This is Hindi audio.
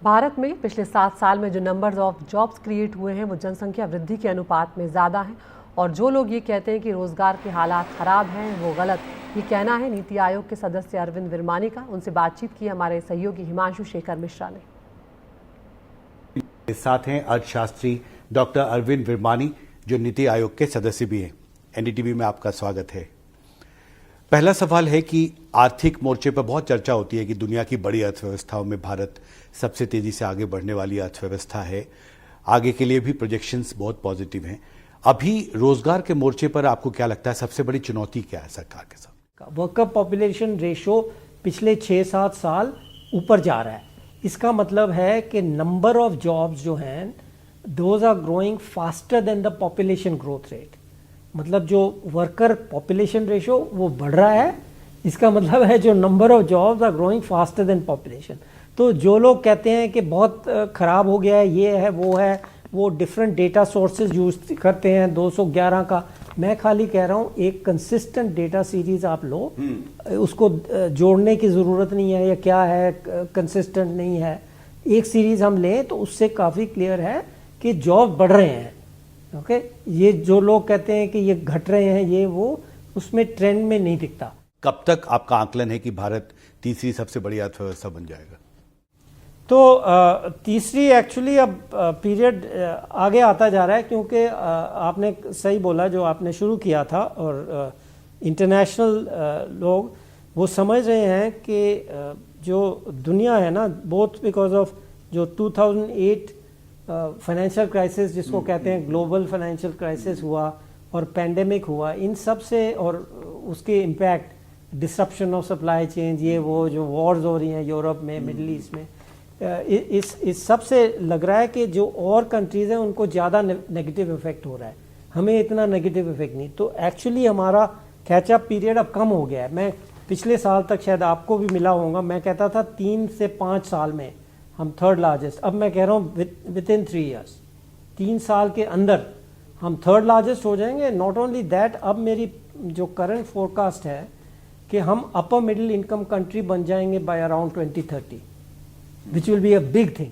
भारत में पिछले 7 साल में जो नंबर्स ऑफ जॉब्स क्रिएट हुए हैं वो जनसंख्या वृद्धि के अनुपात में ज़्यादा हैं। और जो लोग ये कहते हैं कि रोजगार के हालात खराब हैं वो गलत। ये कहना है नीति आयोग के सदस्य अरविंद विरमानी का। उनसे बातचीत की हमारे सहयोगी हिमांशु शेखर मिश्रा ने। साथ हैं अर्थशास्त्री डॉक्टर अरविंद विरमानी जो नीति आयोग के सदस्य भी हैं। एनडीटीवी में आपका स्वागत है। पहला सवाल है कि आर्थिक मोर्चे पर बहुत चर्चा होती है कि दुनिया की बड़ी अर्थव्यवस्थाओं में भारत सबसे तेजी से आगे बढ़ने वाली अर्थव्यवस्था है। आगे के लिए भी प्रोजेक्शंस बहुत पॉजिटिव हैं। अभी रोजगार के मोर्चे पर आपको क्या लगता है सबसे बड़ी चुनौती क्या है सरकार के साथ? वर्कर पॉपुलेशन रेशो पिछले 6-7 साल ऊपर जा रहा है। इसका मतलब है कि नंबर ऑफ जॉब्स जो हैं those are growing faster than the population growth rate. मतलब जो वर्कर पॉपुलेशन रेशो वो बढ़ रहा है। इसका मतलब है जो number of jobs are growing faster than population. तो जो लोग कहते हैं कि बहुत ख़राब हो गया है, ये है वो डिफरेंट डेटा सोर्सेज यूज करते हैं 211 का। मैं खाली कह रहा हूँ एक कंसिस्टेंट डेटा सीरीज आप लो, उसको जोड़ने की ज़रूरत नहीं है या क्या है कंसिस्टेंट नहीं है। एक सीरीज हम लें तो उससे काफ़ी क्लियर है कि जॉब बढ़ रहे हैं। ओके ये जो लोग कहते हैं कि ये घट रहे हैं ये वो उसमें ट्रेंड में नहीं दिखता। कब तक आपका आकलन है कि भारत तीसरी सबसे बड़ी अर्थव्यवस्था बन जाएगा? तो तीसरी एक्चुअली अब पीरियड आगे आता जा रहा है क्योंकि आपने सही बोला जो आपने शुरू किया था। और इंटरनेशनल लोग वो समझ रहे हैं कि जो दुनिया है ना, बोथ बिकॉज ऑफ जो 2008 फाइनेंशियल क्राइसिस जिसको कहते हैं ग्लोबल फाइनेंशियल क्राइसिस हुआ और पेंडेमिक हुआ, इन सब से और उसके impact disruption of supply chain, ये वो जो वॉर्स हो रही हैं यूरोप में, मिडल ईस्ट में, इस सब से लग रहा है कि जो और कंट्रीज़ हैं उनको ज़्यादा नेगेटिव इफेक्ट हो रहा है, हमें इतना नेगेटिव इफेक्ट नहीं। तो एक्चुअली हमारा कैचअप पीरियड अब कम हो गया है। मैं पिछले साल तक शायद आपको भी मिला होगा, मैं कहता था 3 से 5 साल में हम थर्ड लार्जेस्ट। अब मैं कह रहा हूँ विद इन 3 ईयर्स, 3 साल के अंदर हम थर्ड लार्जेस्ट हो जाएंगे। नॉट ओनली दैट, अब मेरी जो करंट फोरकास्ट है कि हम अपर मिडिल इनकम कंट्री बन जाएंगे by around 2030, which will be a big thing.